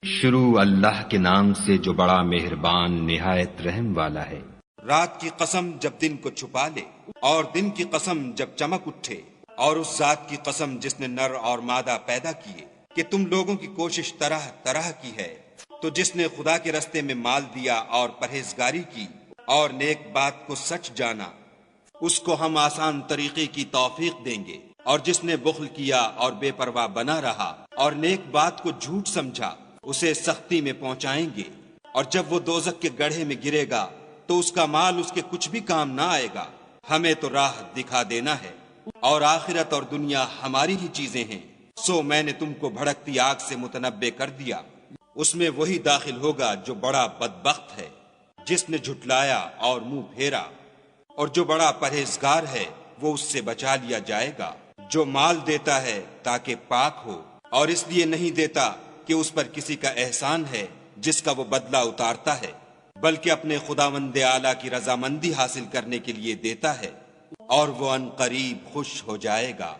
شروع اللہ کے نام سے جو بڑا مہربان نہایت رحم والا ہے۔ رات کی قسم جب دن کو چھپا لے، اور دن کی قسم جب چمک اٹھے، اور اس ذات کی قسم جس نے نر اور مادہ پیدا کیے کہ تم لوگوں کی کوشش طرح طرح کی ہے، تو جس نے خدا کے رستے میں مال دیا اور پرہیزگاری کی اور نیک بات کو سچ جانا، اس کو ہم آسان طریقے کی توفیق دیں گے۔ اور جس نے بخل کیا اور بے پرواہ بنا رہا اور نیک بات کو جھوٹ سمجھا، اسے سختی میں پہنچائیں گے۔ اور جب وہ دوزخ کے گڑھے میں گرے گا تو اس کا مال اس کے کچھ بھی کام نہ آئے گا۔ ہمیں تو راہ دکھا دینا ہے، اور آخرت اور دنیا ہماری ہی چیزیں ہیں، سو میں نے تم کو بھڑکتی آگ سے متنبع کر دیا۔ اس میں وہی داخل ہوگا جو بڑا بدبخت ہے، جس نے جھٹلایا اور منہ پھیرا، اور جو بڑا پرہیزگار ہے وہ اس سے بچا لیا جائے گا۔ جو مال دیتا ہے تاکہ پاک ہو، اور اس لیے نہیں دیتا کہ اس پر کسی کا احسان ہے جس کا وہ بدلہ اتارتا ہے، بلکہ اپنے خداوند اعلیٰ کی رضامندی حاصل کرنے کے لیے دیتا ہے، اور وہ ان قریب خوش ہو جائے گا۔